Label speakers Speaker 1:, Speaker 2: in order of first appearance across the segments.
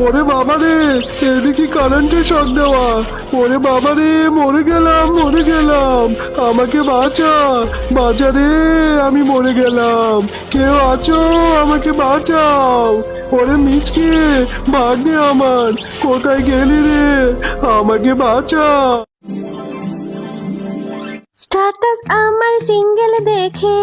Speaker 1: ওরে বাবা রে, এদিকে কারেন্টের শক দেওয়া। ওরে বাবা রে, মরে গেলাম মরে গেলাম, আমাকে বাঁচা বাঁচা রে, আমি মরে গেলাম। কেউ আছো, আমাকে বাঁচাও। ওরে মিচকে, ভাগ্নে আমার, কোথায় গেলি রে, আমাকে বাঁচা।
Speaker 2: স্ট্যাটাস আমার সিঙ্গেল দেখে,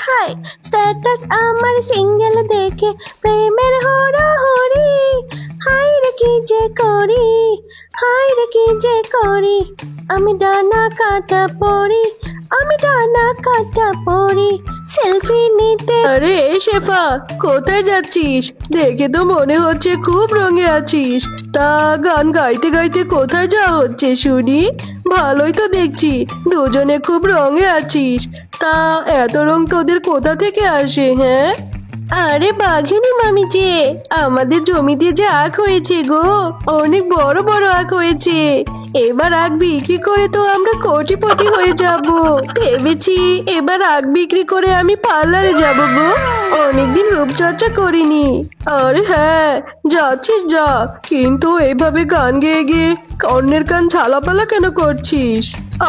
Speaker 2: হাই স্ট্যাটাস আমার সিঙ্গেল দেখে প্রেমের হরি, হাই রে কি যে করি, হাই রে কি যে করি, আমি ডানা কাটা পড়ি, আমি ডানা কাটা পড়ি সেলফি নিতে।
Speaker 3: আরে শেফা, কোথায় যাচ্ছিস? দেখে তো মনে হচ্ছে খুব রঙে আছিস। তা গান গাইতে গাইতে কোথায় যাওয়া হচ্ছে শুনি? ভালোই তো দেখছি, দুজনে খুব রঙে আছিস। তা এত রং তোদের কোথা থেকে আসে? হ্যাঁ, আরে বাঘিনী মামি যে, আমাদের জমিতে যে আখ হয়েছে গো, অনেক বড় বড় আখ হয়েছে। এবার আখ বিক্রি করে তো আমরা কোটিপতি হয়ে যাব। ভেবেছি এবার আখ বিক্রি করে আমি পার্লারে যাব গো, অনেকদিন রূপচর্চা করিনি। আরে হ্যাঁ, যাচ্ছিস যা, কিন্তু এইভাবে গান গেয়ে গিয়ে অন্যের কান ঝালাপালা কেন করছিস?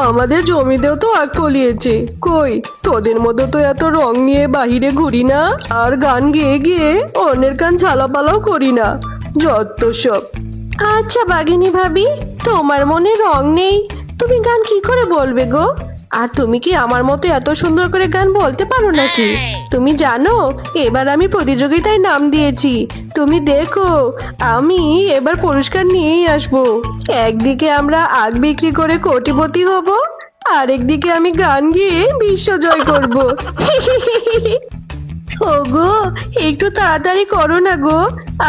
Speaker 3: আমাদের জমিতেও তো আখ ফলিয়েছে, কই তোদের মতো তো এত রং নিয়ে বাহিরে ঘুরি না, আর গান গেয়ে গিয়ে অন্যের কান ঝালাপালাও করি না, যত সব।
Speaker 2: আচ্ছা বাঘিনী ভাবি, তোমার মনে রং নেই, তুমি গান কি করে বলবে গো? আর তুমি কি আমার মতো এত সুন্দর করে গান বলতে পারো নাকি? তুমি জানো এবার আমি প্রতিযোগিতায় নাম দিয়েছি, তুমি দেখো আমি এবার পুরস্কার নিয়েই আসবো। একদিকে আমরা আখ বিক্রি করে কোটিপতি হব, আরেকদিকে আমি গান গিয়ে বিশ্ব জয় করব। ওগো একটু তাড়াতাড়ি করো না গো,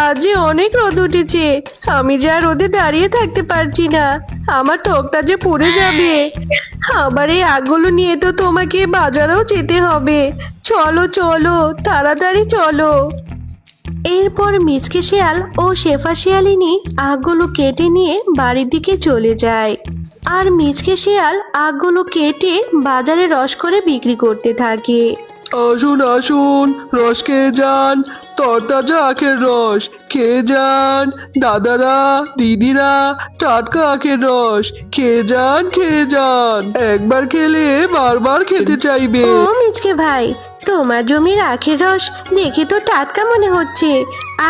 Speaker 2: আজ যে অনেক রোদ উঠেছে, আমি যে আর রোদে দাঁড়িয়ে থাকতে পারছি না, আমার ত্বকটা যে পুড়ে যাবে। আবার এই আগগুলো নিয়ে তো তোমাকে বাজারেও যেতে হবে, চলো চলো তাড়াতাড়ি চলো। এরপর মিচকে শিয়াল ও শেফা শিয়ালিনী আগগুলো কেটে নিয়ে বাড়ির দিকে চলে যায়, আর মিচকে শিয়াল আগগুলো কেটে বাজারে রস করে বিক্রি করতে থাকে।
Speaker 1: আসুন আসুন, রস খেয়ে যান, তরতাজা আখের রস খেয়ে যান। দাদারা দিদিরা, টাটকা আখের রস খেয়ে যান খেয়ে যান, একবার খেলে বারবার খেতে চাইবে।
Speaker 2: ও মিচকে ভাই, তোমার জমির আখের রস দেখে তো টাটকা মনে হচ্ছে,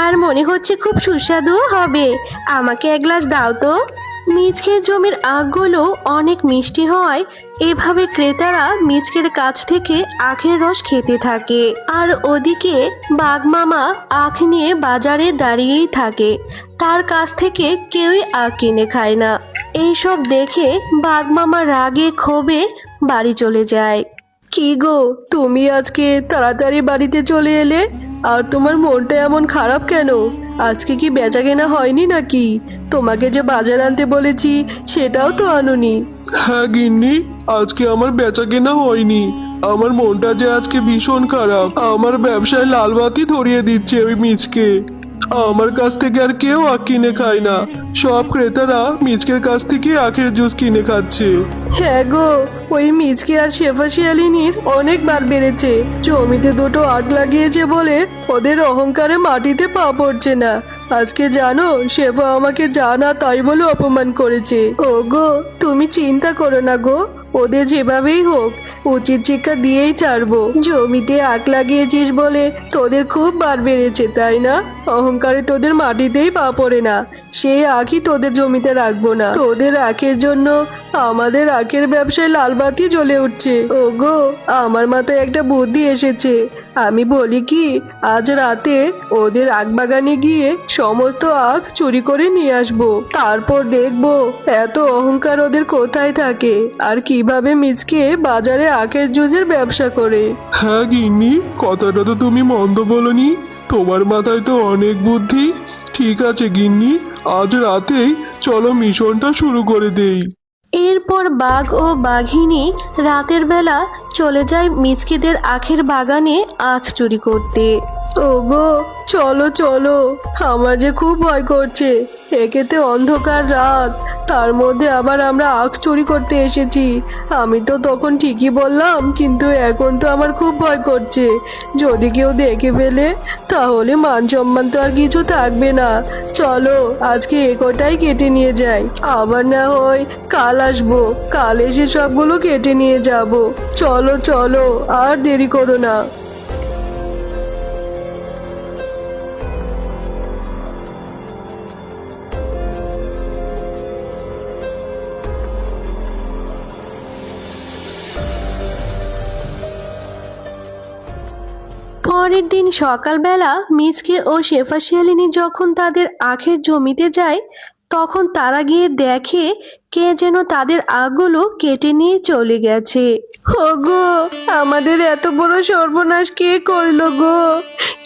Speaker 2: আর মনে হচ্ছে খুব সুস্বাদু হবে, আমাকে এক গ্লাস দাও তো। মিচকের জমির আখগুলো অনেক মিষ্টি হয়, এভাবে ক্রেতারা মিচকের কাছ থেকে আখের রস খেতে থাকে, আর ওদিকে বাঘ মামা আখ নিয়ে বাজারে দাঁড়িয়েই থাকে, তার কাছ থেকে কেউই আখ কিনে খায় না। এইসব দেখে বাঘ মামা রাগে ক্ষোভে বাড়ি চলে যায়।
Speaker 3: কি গো, তুমি আজকে তাড়াতাড়ি বাড়িতে চলে এলে, আর তোমার মনটা এমন খারাপ কেন? আজকে কি বেচাকেনা হয়নি নাকি? তোমাকে যে বাজার আনতে বলেছি সেটাও তো আনোনি।
Speaker 1: হ্যাঁ গিন্নি, আজকে আমার বেচা কেনা হয়নি, আমার মনটা যে আজকে ভীষণ খারাপ। আমার ব্যবসায় লালবাতি ধরিয়ে দিচ্ছে ওই মিচকে, আমার কাছ থেকে আর কেউ আখ কিনে খায় না, সব ক্রেতারা মিচকের কাছ থেকে আখের জুস কিনে খাচ্ছে।
Speaker 3: হ্যাঁ গো, ওই মিচকে আর শেফা শিয়ালিনীর অনেকবার বেড়েছে, জমিতে দুটো আগ লাগিয়েছে বলে ওদের অহংকারে মাটিতে পা পড়ছে না। আজকে জানো, শেফা আমাকে জানা তাই বলে অপমান করেছে। ও গো, তুমি চিন্তা করো না গো, ওদের যেভাবেই হোক উচিত শিক্ষা দিয়েই ছাড়বো। জমিতে আখ লাগিয়েছিস বলে তোদের খুব বার বেড়েছে তাই না? অহংকারে তোদের মাটিতেই পা পড়ে না, সেই আখই তোদের জমিতে রাখবো না। তোদের আখের জন্য আমাদের আখের ব্যবসায় লালবাতি জ্বলে উঠছে। ওগো, আমার মাথায় একটা বুদ্ধি এসেছে, আমি বলি কি, আজ রাতে ওদের আখ বাগানে গিয়ে সমস্ত আখ চুরি করে নিয়ে আসবো, তারপর দেখবো এত অহংকার ওদের কোথায় থাকে, আর কিভাবে মিচকে বাজারে আখের জুসের ব্যবসা করে।
Speaker 1: হ্যাঁ গিন্নি, কথাটা তো তুমি মন্দ বলনি, তোমার মাথায় তো অনেক বুদ্ধি। ঠিক আছে গিন্নি, আজ রাতেই চলো মিশনটা শুরু করে দেই।
Speaker 2: এরপর বাঘ ও বাঘিনী রাতের বেলা চলে যায় মিচকেদের আখের বাগানে আখ চুরি করতে।
Speaker 3: ওগো চলো চলো, আমার যে খুব ভয় করছে। একেতে অন্ধকার রাত, তার মধ্যে আবার আমরা আখ চুরি করতে এসেছি। আমি তো তখন ঠিকই বললাম, কিন্তু এখন তো আমার খুব ভয় করছে। যদি কেউ দেখে ফেলে তাহলে মান সম্মান তো আর কিছু থাকবে না। চলো আজকে কটাই কেটে নিয়ে যাই, আবার না হয় কাল আসবো, কাল এসে সবগুলো কেটে নিয়ে যাব। চলো চলো, আর দেরি করো না।
Speaker 2: পরের দিন সকালবেলা মিচকে ও শেফা শিয়ালিনী যখন তাদের আখের জমিতে যায়, তখন তারা গিয়ে দেখে কে যেন তাদের আখগুলো কেটে নিয়ে চলে গেছে।
Speaker 3: ওগো, আমাদের এত বড় সর্বনাশ কে করলো গো?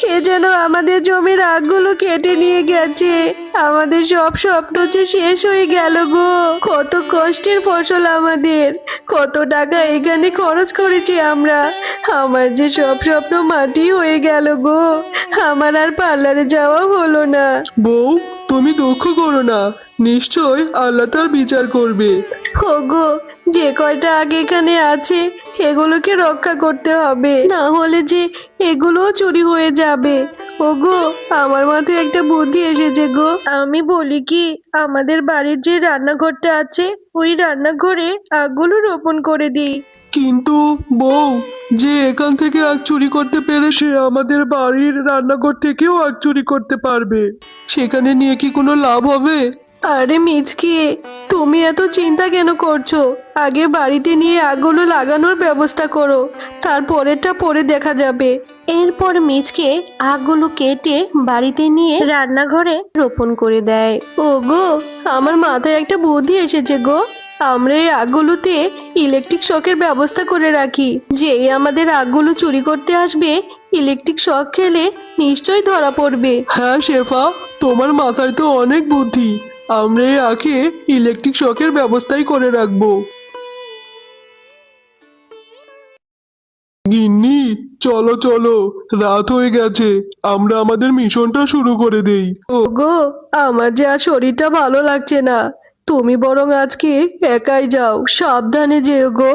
Speaker 3: কে যেন আমাদের জমির আখগুলো কেটে নিয়ে গেছে। আমাদের সব স্বপ্ন যে শেষ হয়ে গেল গো। কত কষ্টের ফসল আমাদের, কত টাকা এখানে খরচ করেছি আমরা। আমার যে সব স্বপ্ন মাটি হয়ে গেল গো। আমার আর পার্লারে যাওয়া হলো না।
Speaker 1: বউ, তুমি দুঃখ করো না, নিশ্চয় আল্লাহ তার বিচার করবে।
Speaker 3: ওগো, যে কয়টা আগে এখানে আছে এগুলোকে রক্ষা করতে হবে, না হলে যে এগুলোও চুরি হয়ে যাবে। ওগো, আমার মাথায় একটা বুদ্ধি এসেছে গো। আমি বলি কি, আমাদের বাড়ির যে রান্নাঘরটা আছে ওই রান্নাঘরে আগগুলো রোপণ করে দিই।
Speaker 1: কিন্তু বউ, যে এখান থেকে আগ চুরি করতে পেরে সে আমাদের বাড়ির রান্নাঘর থেকেও আগ চুরি করতে পারবে। সেখানে নিয়ে কি কোনো লাভ হবে?
Speaker 3: আরে মিচকি, তুমি এত চিন্তা কেন করছো? আগে বাড়িতে নিয়ে আগগুলো লাগানোর ব্যবস্থা করো, তারপরেরটা পরে দেখা যাবে।
Speaker 2: এরপর মিচকে আখগুলো কেটে বাড়িতে নিয়ে রান্নাঘরে রোপণ করে দেয়।
Speaker 3: ওগো, আমার মাথায় একটা বুদ্ধি এসেছে গো। আমরা এই আগগুলোতে ইলেকট্রিক শকের ব্যবস্থা করে রাখি। যেই আমাদের আগগুলো চুরি করতে আসবে, ইলেকট্রিক শক খেলে নিশ্চয়ই ধরা পড়বে।
Speaker 1: হ্যাঁ শেফা, তোমার মাথায় তো অনেক বুদ্ধি। আমরা এই আখে ইলেকট্রিক শকের ব্যবস্থাই করে রাখবো। গিন্নি, চলো চলো, রাত হয়ে গেছে, আমরা আমাদের মিশনটা শুরু করে দেই।
Speaker 3: ওগো, আমার যে আর শরীরটা ভালো লাগছে না। তুমি বরং আজকে একাই যাও, সাবধানে যেও গো।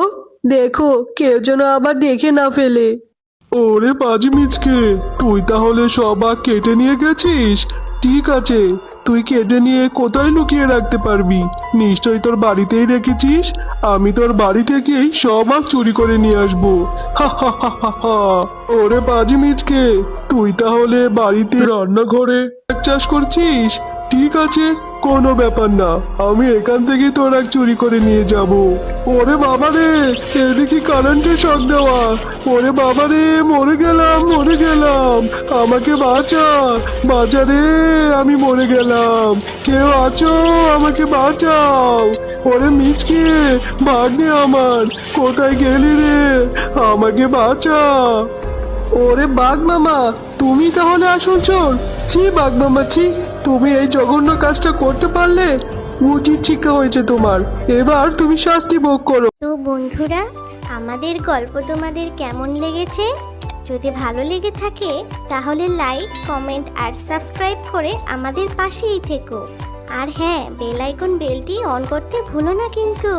Speaker 3: দেখো কেউ যেন আবার দেখে না ফেলে।
Speaker 1: ওরে পাজি মিচকে, তুই তাহলে সব আখ কেটে নিয়ে গেছিস? ঠিক আছে, তুই কেটে নিয়ে কোথায় লুকিয়ে রাখতে পারবি? নিশ্চয়ই তোর বাড়িতেই রেখেছিস। আমি তোর বাড়ি থেকেই সব আখ চুরি করে নিয়ে আসবো। হা হা হা হা হা। ওরে পাজি মিচকে, তুই তাহলে বাড়িতে রান্নাঘরে আখ চাষ করছিস? ঠিক আছে, কোনো ব্যাপার না, আমি এখান থেকে তোর আখ চুরি করে নিয়ে যাব। ওরে বাবা রে, এদিকে কারেন্টের শক দেওয়া। ওরে বাবা রে, মরে গেলাম মরে গেলাম, আমাকে বাঁচা বাঁচা রে, আমি মরে গেলাম। কেউ আছো, আমাকে বাঁচাও। ওরে মিচকে, ভাগ্নে আমার, কোথায় গেলি রে? আমাকে বাঁচা। ওরে বাঘ মামা, তুমি তাহলে আসল চোর? ছি বাঘ মামা ছি, তুমি এই জঘন্য কাজটা করতে পারলে? উচিত শিক্ষা হয়েছে তোমার, এবার তুমি শাস্তি ভোগ করো।
Speaker 4: তো বন্ধুরা, আমাদের গল্প তোমাদের কেমন লেগেছে? যদি ভালো লেগে থাকে তাহলে লাইক, কমেন্ট আর সাবস্ক্রাইব করে আমাদের পাশেই থেকো। আর হ্যাঁ, বেল আইকন বেলটি অন করতে ভুলো না কিন্তু।